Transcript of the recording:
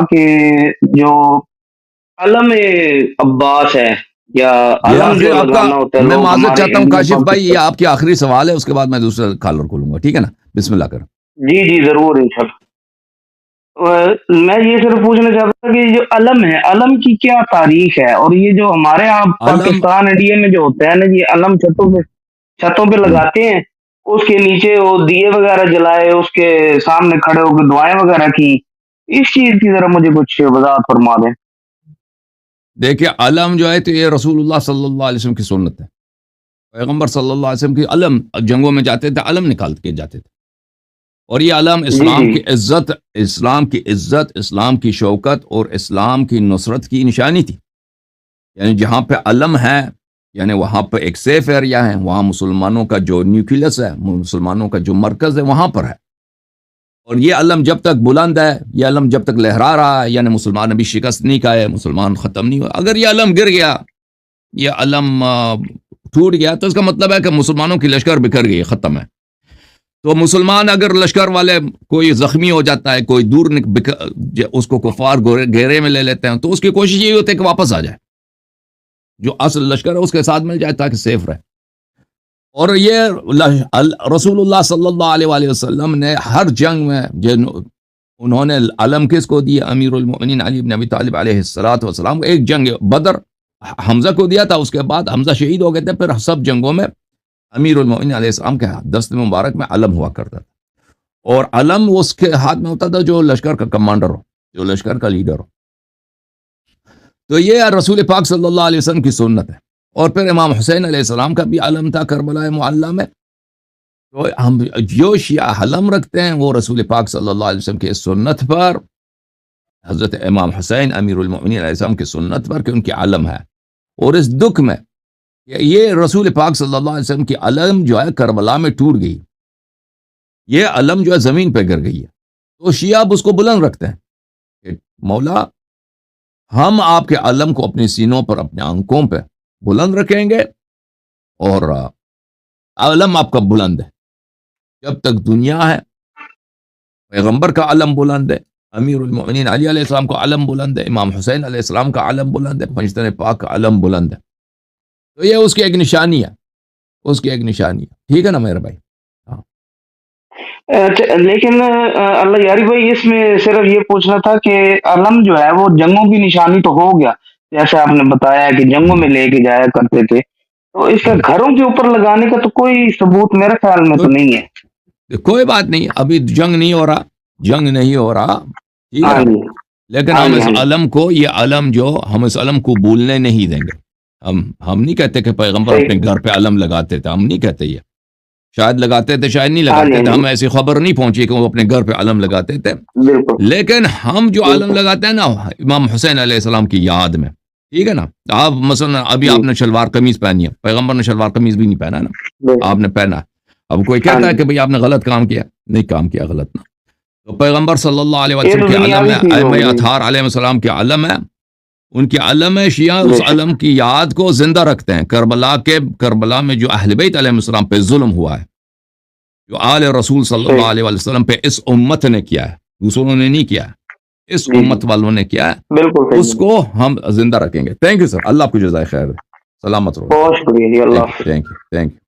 کہ جو علم عباس ہے یا یہ علم آخری جو آپ کا، لگانا ہوتا ہے میں لوگ معذرت ہمارے چاہتا ہوں علم کاشف پاک بھائی، یہ آپ کی آخری سوال ہے، اس کے بعد میں دوسرا کالر کھولوں گا، ٹھیک ہے نا؟ بسم اللہ کریں۔ جی جی ضرور انشاءاللہ۔ میں یہ صرف پوچھنا چاہتا تھا کہ جو علم ہے، علم کی کیا تاریخ ہے، اور یہ جو ہمارے یہاں علم پاکستان انڈیا میں جو ہوتا ہے نا، یہ علم چھتوں پہ لگاتے ہیں، اس کے نیچے وہ دیے وغیرہ جلائے، اس کے سامنے کھڑے ہو کے دعائیں وغیرہ کی، اس چیز کی ذرا مجھے کچھ وضاحت فرما دیں۔ دیکھیے، علم جو ہے تو یہ رسول اللہ صلی اللہ علیہ وسلم کی سنت ہے۔ پیغمبر صلی اللہ علیہ وسلم کی علم، جنگوں میں جاتے تھے علم نکال کے جاتے تھے، اور یہ علم جی اسلام جی کی عزت، اسلام کی عزت، اسلام کی شوکت اور اسلام کی نصرت کی نشانی تھی۔ یعنی جہاں پہ علم ہے، یعنی وہاں پہ ایک سیف ایریا ہے، وہاں مسلمانوں کا جو نیوکلیس ہے، مسلمانوں کا جو مرکز ہے وہاں پر ہے، اور یہ علم جب تک بلند ہے، یہ علم جب تک لہرا رہا ہے، یعنی مسلمان ابھی شکست نہیں کھائے، مسلمان ختم نہیں ہوا۔ اگر یہ علم گر گیا، یہ علم ٹوٹ گیا، تو اس کا مطلب ہے کہ مسلمانوں کی لشکر بکھر گئی، ختم ہے۔ تو مسلمان اگر لشکر والے کوئی زخمی ہو جاتا ہے، کوئی دور اس کو کفار گھیرے میں لے لیتے ہیں، تو اس کی کوشش یہی ہوتی ہے کہ واپس آ جائے، جو اصل لشکر ہے اس کے ساتھ مل جائے تاکہ سیف رہے۔ اور یہ رسول اللہ صلی اللہ علیہ وآلہ وسلم نے ہر جنگ میں انہوں نے علم کس کو دیا؟ امیر المؤمنین علی بن ابی طالب علیہ السلام۔ ایک جنگ بدر حمزہ کو دیا تھا، اس کے بعد حمزہ شہید ہو گئے تھے، پھر سب جنگوں میں امیر المؤمنین علیہ السلام کے دست مبارک میں علم ہوا کرتا تھا، اور علم اس کے ہاتھ میں ہوتا تھا جو لشکر کا کمانڈر ہو، جو لشکر کا لیڈر ہو۔ تو یہ رسول پاک صلی اللہ علیہ وسلم کی سنت ہے۔ اور پھر امام حسین علیہ السلام کا بھی علم تھا کربلا معلی میں۔ تو ہم جو شیعہ علم رکھتے ہیں وہ رسول پاک صلی اللہ علیہ وسلم کی سنت پر، حضرت امام حسین امیر المؤمنین علیہ السلام کی سنت پر کہ ان کی علم ہے۔ اور اس دکھ میں یہ رسول پاک صلی اللہ علیہ وسلم کی علم جو ہے کربلا میں ٹوٹ گئی، یہ علم جو ہے زمین پہ گر گئی ہے، تو شیعہ اب اس کو بلند رکھتے ہیں کہ مولا ہم آپ کے علم کو اپنے سینوں پر، اپنے آنکھوں پہ بلند رکھیں گے، اور علم آپ کا بلند ہے جب تک دنیا ہے۔ پیغمبر کا علم بلند ہے، امیر المؤمنین علی علیہ السلام کا علم بلند ہے، امام حسین علیہ السلام کا علم بلند ہے، پنجتن پاک کا علم بلند ہے۔ تو یہ اس کی ایک نشانی ہے، اس کی ایک نشانی ہے، ٹھیک ہے نا میرے بھائی؟ لیکن اللہ یاری بھائی، اس میں صرف یہ پوچھنا تھا کہ علم جو ہے وہ جنگوں کی نشانی تو ہو گیا، جیسے آپ نے بتایا کہ جنگوں میں لے کے جایا کرتے تھے، تو اس کا گھروں کے اوپر لگانے کا تو کوئی ثبوت میرے خیال میں تو نہیں ہے۔ کوئی بات نہیں، ابھی جنگ نہیں ہو رہا، جنگ نہیں ہو رہا، ٹھیک ہے ہاں نا؟ جی لیکن ہاں ہم جی اس ہاں جی علم کو، یہ علم جو ہم اس علم کو بھولنے نہیں دیں گے۔ ہم نہیں کہتے کہ پیغمبر صحیح، اپنے گھر پہ علم لگاتے تھے، ہم نہیں کہتے یہ، شاید لگاتے تھے شاید نہیں ہاں جی لگاتے ہاں تھے، جی ہمیں ایسی خبر نہیں پہنچی کہ وہ اپنے گھر پہ علم لگاتے تھے۔ بالکل لیکن ہم جو علم بالکل لگاتے ہیں نا امام حسین علیہ السلام کی یاد میں، ٹھیک ہے نا؟ آپ مثلا ابھی جی آپ نے شلوار قمیض پہنی ہے، پیغمبر نے شلوار قمیض بھی نہیں پہنا نا، بالکل، آپ نے پہنا۔ اب کوئی ہاں کہتا ہے جی، کہ بھئی آپ نے غلط کام کیا، نہیں کام کیا غلط نہ۔ تو پیغمبر صلی اللہ علیہ یہ وسلم تو کے علم دنیاوی ہے، چیز ہو ائمہ گئی۔ اطہار علیہ السلام کے علم ہے، ان کی علم ہے، شیعہ بے اس شک علم کی یاد کو زندہ رکھتے ہیں۔ کربلا میں جو اہل بیت علیہ السلام پہ ظلم ہوا ہے، جو آل رسول صلی اللہ صحیح، علیہ وسلم پہ اس امت نے کیا ہے، دوسروں نے نہیں کیا ہے، اس جی جی امت والوں نے کیا ہے، بالکل اس صحیح، کو ہم زندہ رکھیں گے۔ تھینک یو سر، اللہ آپ کو جزائے خیر دے، سلامت رہو، بہت شکریہ جی، اللہ تھینک یو حافظ۔ Thank you thank you.